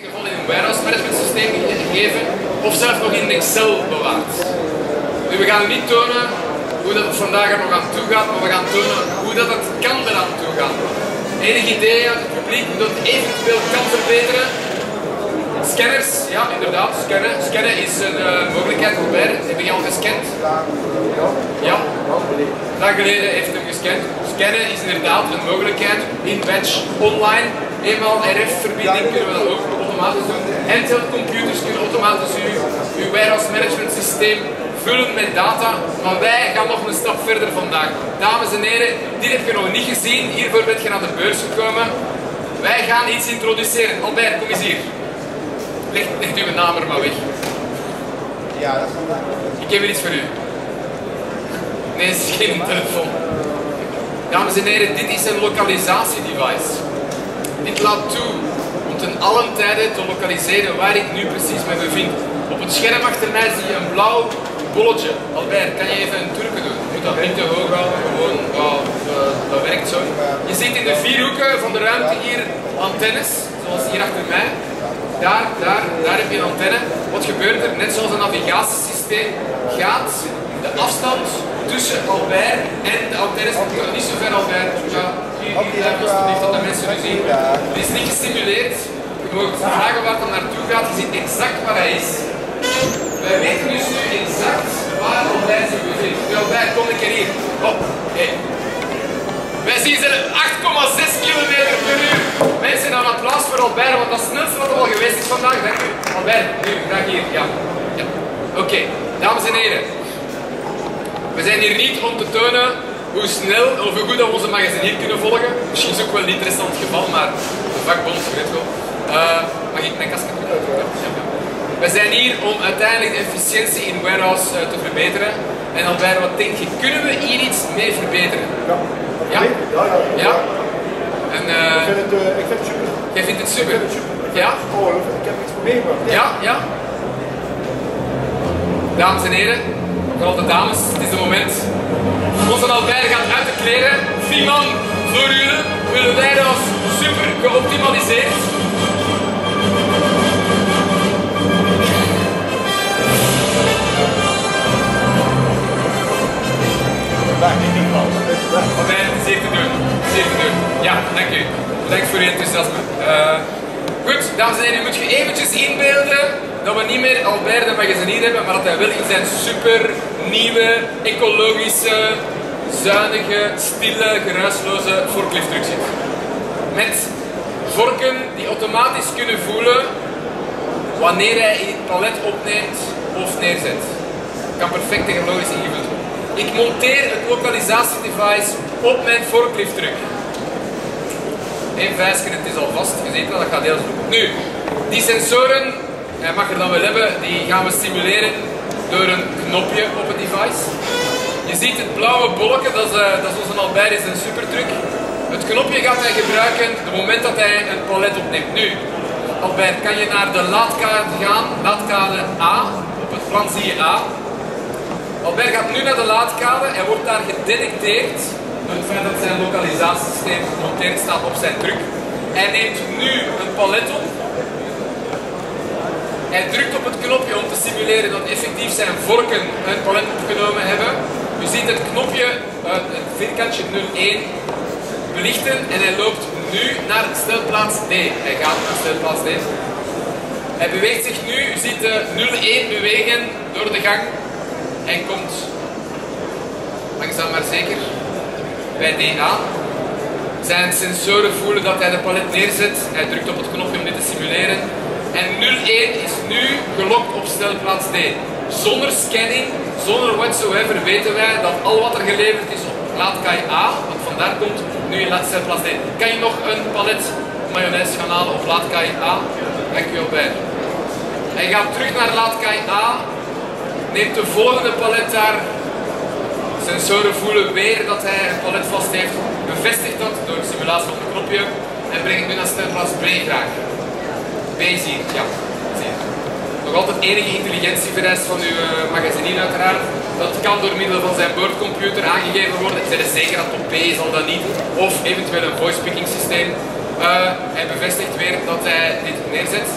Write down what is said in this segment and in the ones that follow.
Geval in een warehouse management systeem gegeven of zelfs nog in Excel bewaard. Nu, we gaan niet tonen hoe dat het vandaag er nog aan toe gaat, maar we gaan tonen hoe dat het kan eraan toe gaan. Enig idee aan het publiek hoe dat eventueel kan verbeteren? Scanners, ja inderdaad, scannen. Scannen is een mogelijkheid voor mij. Heb je al gescand? Ja. Een dag geleden heeft hem gescand. Scannen is inderdaad een mogelijkheid in batch online. Eenmaal RF-verbinding kunnen we dat ook automatisch doen. Handheld computers kunnen automatisch uw warehouse management systeem vullen met data, maar wij gaan nog een stap verder vandaag. Dames en heren, dit heb je nog niet gezien, hiervoor bent je naar de beurs gekomen. Wij gaan iets introduceren. Albert, kom eens hier. Leg uw naam er maar weg. Ja, dat is wel. Ik heb hier iets voor u. Nee, het is geen telefoon. Dames en heren, dit is een lokalisatiedevice. Dit laat toe om ten allen tijde te lokaliseren waar ik nu precies me bevind. Op het scherm achter mij zie je een blauw bolletje. Albert, kan je even een trucje doen? Je moet dat niet te hoog houden, gewoon, dat werkt zo. Je ziet in de vier hoeken van de ruimte hier antennes, zoals hier achter mij. Daar heb je een antenne. Wat gebeurt er? Net zoals een navigatiesysteem gaat de afstand tussen Albert en de antennes, want ik ga niet zo ver Albert, ja, hier blijven alsjeblieft dat de mensen nu zien. Het is niet gesimuleerd. Je mag vragen waar het naartoe gaat, je ziet exact waar hij is. Wij weten dus nu exact waar Albert zich bevindt. Albert, kom een keer hier. Hop, hey. Wij zien ze 8,6 km per uur. Mensen, een applaus voor Albert, want dat is het snelste wat er al geweest is vandaag. Dank u. Albert, nu, graag hier. Ja. Oké, dames en heren. We zijn hier niet om te tonen hoe snel of hoe goed dat we onze magazinier kunnen volgen. Misschien is het ook wel een interessant geval, maar de vakbond, je weet wel. Mag ik mijn kast doen? Ja. We zijn hier om uiteindelijk de efficiëntie in warehouse te verbeteren. En Albert, wat denk je, kunnen we hier iets mee verbeteren? Ja. Ja? Ja? En, ik vind het super. Jij vindt het super? Ja? Oh, ik heb iets voor meegebracht. Ja? Ja? Dames en heren, vooral de dames, het is het moment. Onze Albert gaat uit de kleren. 4 man voor jullie. Willen wij als super geoptimaliseerd. Albert, het is hier te doen. Zeer te doen. Ja, dank u. Bedankt voor uw enthousiasme. Goed, dames en heren, nu moet je eventjes inbeelden dat we niet meer Albert de magazinier hebben, maar dat hij wel in zijn super nieuwe, ecologische, zuinige, stille, geruisloze forklifttruck zit. Met vorken die automatisch kunnen voelen wanneer hij het palet opneemt of neerzet. Kan perfect technologisch ingevuld worden. Ik monteer het lokalisatiedevice op mijn forklifttruck. Eén vijsje, het is al vast, je ziet dat gaat heel goed. Nu, die sensoren, hij mag er dan wel hebben, die gaan we stimuleren door een knopje op het device. Je ziet het blauwe bolletje, dat is onze Albert, is een supertruck. Het knopje gaat hij gebruiken op het moment dat hij een palet opneemt. Nu, Albert, kan je naar de laadkade gaan, laadkade A, op het plan zie je A. Albert gaat nu naar de laadkade, hij wordt daar gedetecteerd door het feit dat zijn lokalisatiesysteem gemonteerd staat op zijn truck. Hij neemt nu een palet op. Hij drukt op het knopje om te simuleren dat effectief zijn vorken een palet opgenomen hebben. U ziet het knopje, het vierkantje 01, belichten en hij loopt nu naar stelplaats D. Hij gaat naar stelplaats D. Hij beweegt zich nu, u ziet de 01 bewegen door de gang. Hij komt langzaam maar zeker bij D aan. Zijn sensoren voelen dat hij de palet neerzet. Hij drukt op het knopje om dit te simuleren. En 01 is nu gelokt op stelplaats D. Zonder scanning, zonder whatsoever weten wij dat al wat er geleverd is op laadkaai A, want vandaar komt nu in stelplaats D. Kan je nog een palet mayonaise gaan halen op laadkaai A? Dank u wel bij. Hij gaat terug naar laadkaai A. Neemt de volgende palet daar. Sensoren voelen weer dat hij een palet vast heeft. Bevestigt dat door simulatie op het knopje. En brengt het nu naar stelplaats B graag. B zie je, ja. Zie je. Nog altijd enige intelligentie vereist van uw magazinier uiteraard. Dat kan door middel van zijn boordcomputer aangegeven worden. Zijn er zeker dat het op B is, al dan niet. Of eventueel een voice picking systeem. Hij bevestigt weer dat hij dit neerzet.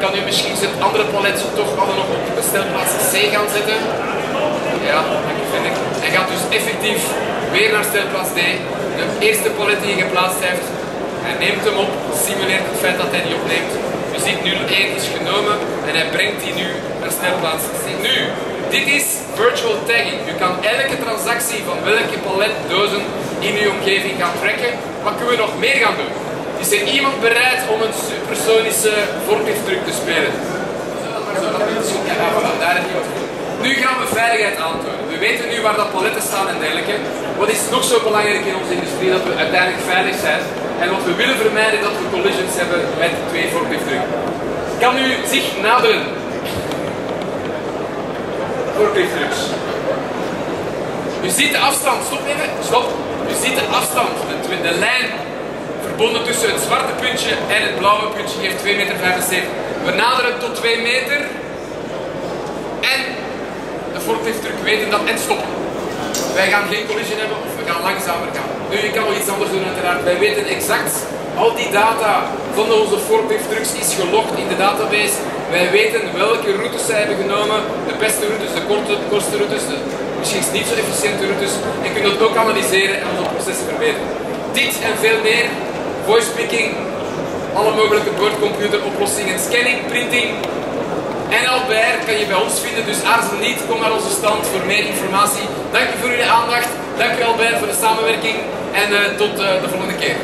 Kan u misschien het andere palet toch alle nog op bestelplaats C gaan zetten? Ja, dat vind ik. Hij gaat dus effectief weer naar stelplaats D. De eerste palet die hij geplaatst heeft, hij neemt hem op, simuleert het feit dat hij die opneemt. U ziet 01 is genomen en hij brengt die nu naar stelplaats C. Nu, dit is virtual tagging. U kan elke transactie van welke paletdozen in uw omgeving gaan tracken. Wat kunnen we nog meer gaan doen? Is er iemand bereid om een supersonische forklifttruc te spelen? Nu gaan we veiligheid aantonen. We weten nu waar dat paletten staan en dergelijke. Wat is nog zo belangrijk in onze industrie? Dat we uiteindelijk veilig zijn. En wat we willen vermijden, dat we collisions hebben met twee forklifttrucken. Kan u zich naderen? Forklifttrucks. U ziet de afstand. Stop even. Stop. U ziet de afstand. De lijn verbonden tussen het zwarte puntje en het blauwe puntje geeft 2,75 meter. We naderen tot 2 meter. En de forklifttruck weten dat en stoppen. Wij gaan geen collision hebben of we gaan langzamer gaan. Nu, je kan nog iets anders doen uiteraard. Wij weten exact, al die data van onze forklifttrucks is gelogd in de database. Wij weten welke routes zij hebben genomen, de beste routes, de kortste routes, de misschien niet zo efficiënte routes. En kunnen dat ook analyseren en onze processen verbeteren. Dit en veel meer, voice picking, alle mogelijke boordcomputer oplossingen, scanning, printing. En Albert kan je bij ons vinden, dus aarzel niet, kom naar onze stand voor meer informatie. Dank u voor uw aandacht, dank u Albert voor de samenwerking en tot de volgende keer.